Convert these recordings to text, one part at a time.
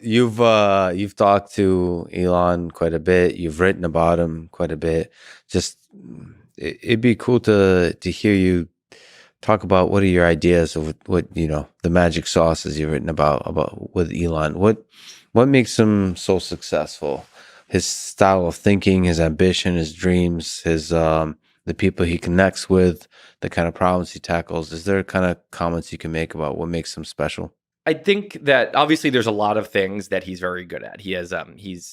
You've talked to Elon quite a bit. You've written about him quite a bit. Just it'd be cool to hear you talk about what are your ideas of what the magic sauces you've written about with Elon. What makes him so successful? His style of thinking, his ambition, his dreams, his the people he connects with, the kind of problems he tackles. Is there kind of comments you can make about what makes him special? I think that obviously there's a lot of things that he's very good at. He's obviously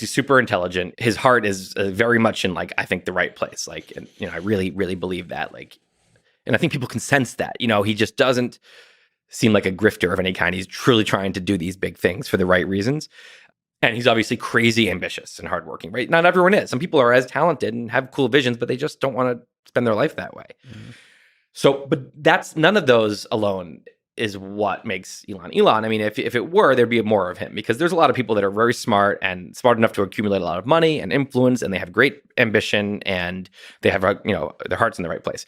super intelligent. His heart is very much in I think the right place. And I really really believe that. And I think people can sense that. He just doesn't seem like a grifter of any kind. He's truly trying to do these big things for the right reasons. And he's obviously crazy ambitious and hardworking, right? Not everyone is. Some people are as talented and have cool visions, but they just don't want to spend their life that way. Mm-hmm. So, but that's none of those alone is what makes Elon Elon. I mean, if it were, there'd be more of him, because there's a lot of people that are very smart and smart enough to accumulate a lot of money and influence, and they have great ambition and they have their heart's in the right place.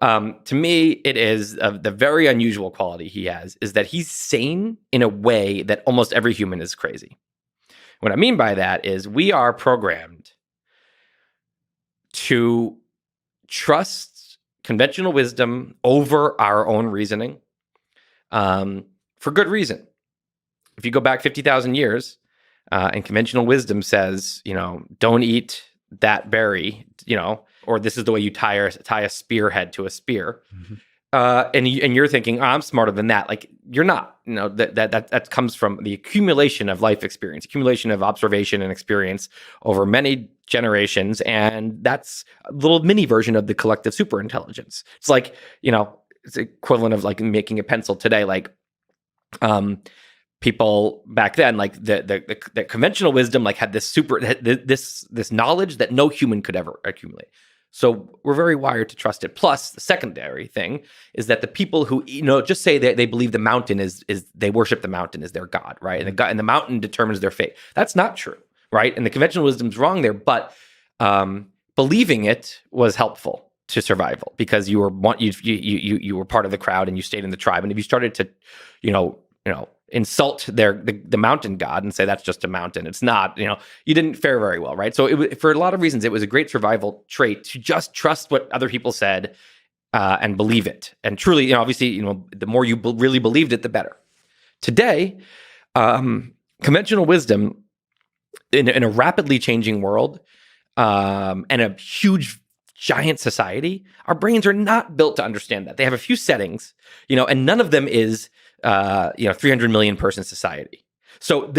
To me, it is the very unusual quality he has is that he's sane in a way that almost every human is crazy. What I mean by that is we are programmed to trust conventional wisdom over our own reasoning, for good reason. If you go back 50,000 years, and conventional wisdom says, don't eat that berry, or this is the way you tie a spearhead to a spear. Mm-hmm. And you're thinking, I'm smarter than that. You're not. That comes from the accumulation of life experience, accumulation of observation and experience over many generations, and that's a little mini version of the collective superintelligence. It's it's equivalent of making a pencil today. People back then, the conventional wisdom, had this knowledge that no human could ever accumulate. So we're very wired to trust it. Plus, the secondary thing is that the people who just say they believe the mountain is they worship the mountain as their god, right? And the mountain determines their fate. That's not true, right? And the conventional wisdom's wrong there, but believing it was helpful to survival because you were part of the crowd and you stayed in the tribe. And if you started to, insult the mountain god and say that's just a mountain, it's not, you didn't fare very well, right? So for a lot of reasons, it was a great survival trait to just trust what other people said and believe it. And truly, obviously, the more you really believed it, the better. Today, conventional wisdom in a rapidly changing world and a huge giant society, our brains are not built to understand that. They have a few settings, and none of them is 300 million person society. So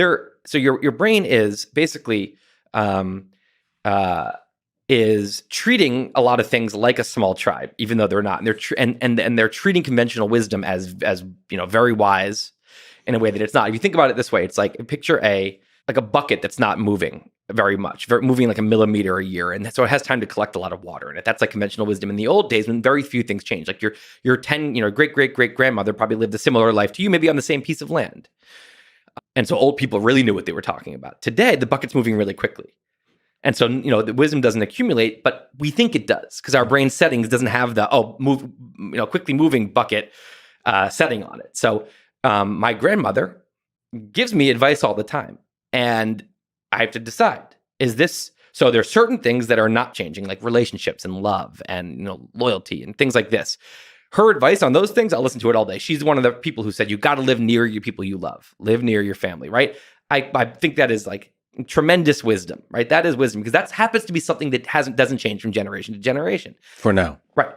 your brain is basically is treating a lot of things like a small tribe, even though they're not. And they're treating conventional wisdom as very wise in a way that it's not. If you think about it this way, it's picture a bucket that's not moving very much, moving like a millimeter a year, and so it has time to collect a lot of water in it. That's conventional wisdom. In the old days, when very few things change, your 10 great grandmother probably lived a similar life to you, maybe on the same piece of land, and so old people really knew what they were talking about. Today, the bucket's moving really quickly, and so the wisdom doesn't accumulate, but we think it does because our brain settings doesn't have the quickly moving bucket setting on it. So my grandmother gives me advice all the time. And I have to decide, so there are certain things that are not changing, like relationships and love and loyalty and things like this. Her advice on those things, I'll listen to it all day. She's one of the people who said, you got to live near your people you love, live near your family, right? I think that is tremendous wisdom, right? That is wisdom because that happens to be something that doesn't change from generation to generation. For now. Right.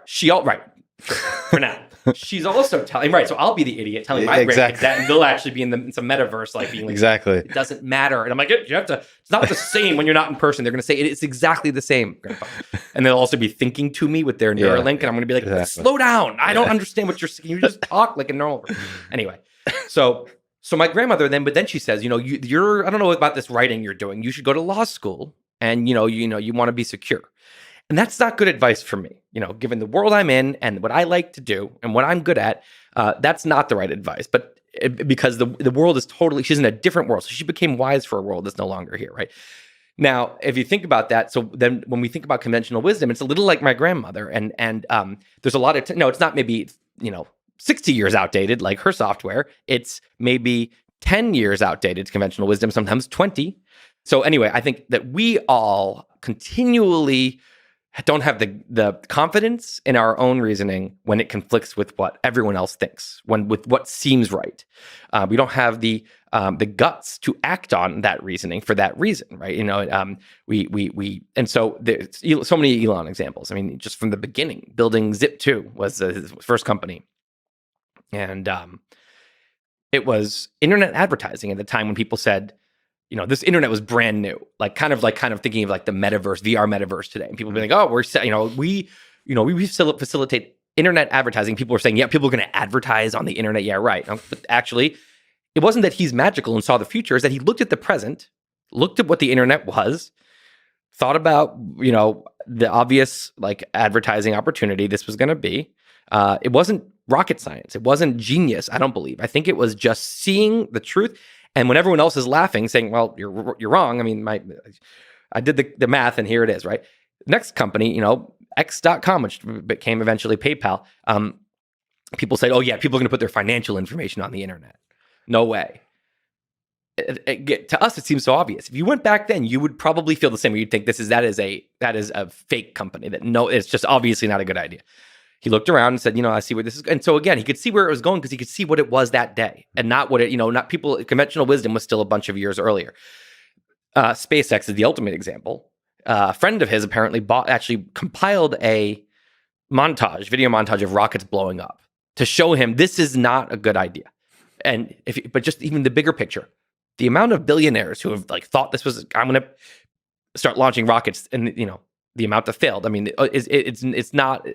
For now. She's also telling, right, so I'll be the idiot telling my grandkids that, and they'll actually be in some metaverse, being exactly. It doesn't matter. And I'm it's not the same when you're not in person. They're going to say, it's exactly the same, Grandpa. And they'll also be thinking to me with their Neuralink, and I'm going to be like, slow down. I don't understand what you're saying. You just talk like a normal person. Anyway, so my grandmother but then she says, you're I don't know about this writing you're doing. You should go to law school, and, you want to be secure. And that's not good advice for me, given the world I'm in and what I like to do and what I'm good at. That's not the right advice. But because the world is she's in a different world. So she became wise for a world that's no longer here, right? Now, if you think about that, so then when we think about conventional wisdom, it's a little like my grandmother. And there's a lot of, it's not maybe, 60 years outdated, like her software. It's maybe 10 years outdated to conventional wisdom, sometimes 20. So anyway, I think that we all continually don't have the confidence in our own reasoning when it conflicts with what everyone else thinks, with what seems right. We don't have the guts to act on that reasoning for that reason, right? And so there's so many Elon examples. I mean, just from the beginning, building Zip2 was his first company, and it was internet advertising at the time when people said, this internet was brand new, kind of thinking of like the metaverse, VR metaverse today. And people be like, oh, we facilitate internet advertising. People were saying, yeah, people are going to advertise on the internet. Yeah, right. But actually, it wasn't that he's magical and saw the future. It's that he looked at the present, looked at what the internet was, thought about, the obvious like advertising opportunity this was going to be. It wasn't rocket science. It wasn't genius, I don't believe. I think it was just seeing the truth. And when everyone else is laughing, saying, well, you're wrong. I mean, I did the math and here it is, right? Next company, X.com, which became eventually PayPal. People said, oh yeah, people are going to put their financial information on the internet. No way. To us, it seems so obvious. If you went back then, you would probably feel the same way. You'd think that is a fake company. It's just obviously not a good idea. He looked around and said, I see where this is. And so again, he could see where it was going because he could see what it was that day and not what it, not people, conventional wisdom was still a bunch of years earlier. SpaceX is the ultimate example. A friend of his apparently actually compiled a video montage of rockets blowing up to show him this is not a good idea. But just even the bigger picture, the amount of billionaires who have like thought this was, I'm going to start launching rockets, and the amount that failed. I mean, it's not.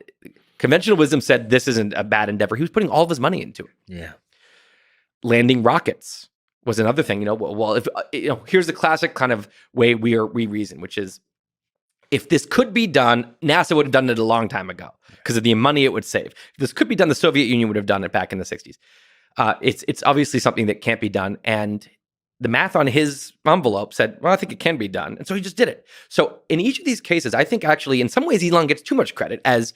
Conventional wisdom said this isn't a bad endeavor. He was putting all of his money into it. Yeah. Landing rockets was another thing. If here's the classic kind of way we reason, which is if this could be done, NASA would have done it a long time ago because of the money it would save. If this could be done, the Soviet Union would have done it back in the 60s. It's obviously something that can't be done, and the math on his envelope said, well, I think it can be done. And so he just did it. So in each of these cases, I think actually in some ways Elon gets too much credit, as,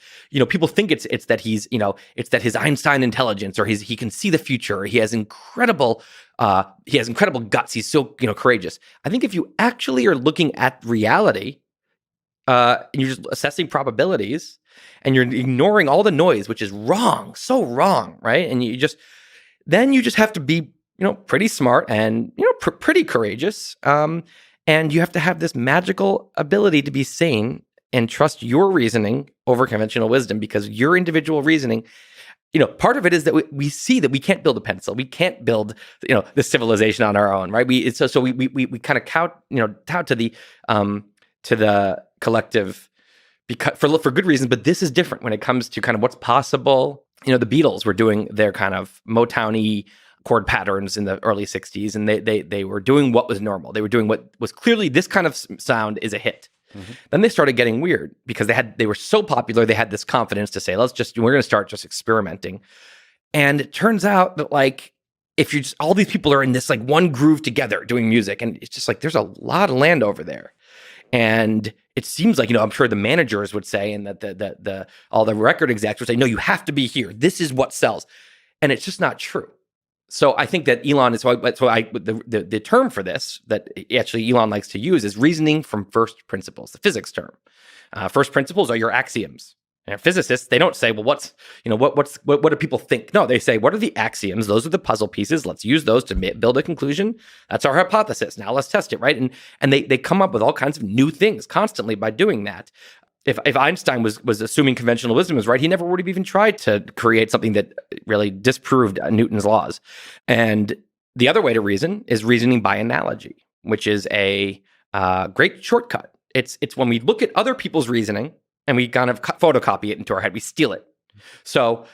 people think it's that he's, it's that his Einstein intelligence, or he can see the future, or he has incredible guts. He's so, courageous. I think if you actually are looking at reality, and you're just assessing probabilities and you're ignoring all the noise, which is wrong, so wrong, right? And then you just have to be, pretty smart and, pretty courageous. And you have to have this magical ability to be sane and trust your reasoning over conventional wisdom, because your individual reasoning, part of it is that we see that we can't build a pencil. We can't build, this civilization on our own, right? We kind of tout to the collective because for good reasons, but this is different when it comes to kind of what's possible. The Beatles were doing their kind of Motown-y chord patterns in the early 60s, and they were doing what was normal. They were doing what was clearly this kind of sound is a hit. Mm-hmm. Then they started getting weird because they were so popular. They had this confidence to say, we're going to start just experimenting. And it turns out that if you all these people are in this one groove together doing music, and it's just there's a lot of land over there. And it seems like, I'm sure the managers would say, and that all the record execs would say, no, you have to be here. This is what sells. And it's just not true. So I think that Elon is the term for this that actually Elon likes to use is reasoning from first principles, the physics term. First principles are your axioms. And physicists, they don't say, well, what do people think? No, they say, what are the axioms? Those are the puzzle pieces. Let's use those to build a conclusion. That's our hypothesis. Now let's test it, right? And they come up with all kinds of new things constantly by doing that. If Einstein was assuming conventional wisdom was right, he never would have even tried to create something that really disproved Newton's laws. And the other way to reason is reasoning by analogy, which is a great shortcut. It's when we look at other people's reasoning and we kind of photocopy it into our head, we steal it. So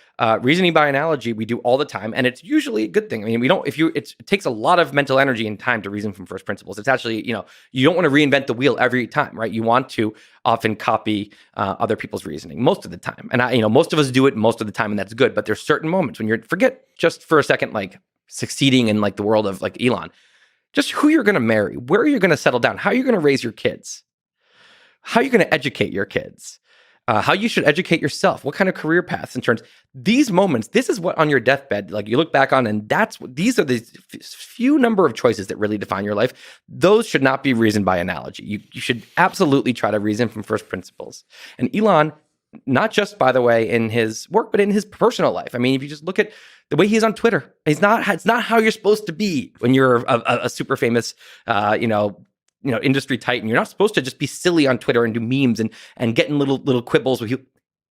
reasoning by analogy, we do all the time, and it's usually a good thing. I mean, it takes a lot of mental energy and time to reason from first principles. It's actually, you don't want to reinvent the wheel every time, right? You want to often copy other people's reasoning most of the time. And most of us do it most of the time, and that's good. But there's certain moments when forget just for a second, succeeding in the world of Elon, just who you're going to marry, where you're going to settle down, how you're going to raise your kids, how you're going to educate your kids. how you should educate yourself, what kind of career paths and turns. These moments, this is what on your deathbed, like you look back on, and these are the few number of choices that really define your life. Those should not be reasoned by analogy. You should absolutely try to reason from first principles. And Elon, not just, by the way, in his work, but in his personal life. I mean, if you just look at the way he's on Twitter, it's not how you're supposed to be when you're a super famous, industry titan. You're not supposed to just be silly on Twitter and do memes and get in little quibbles with you.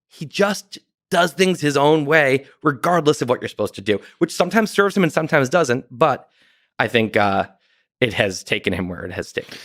He just does things his own way, regardless of what you're supposed to do, which sometimes serves him and sometimes doesn't. But I think it has taken him where it has taken.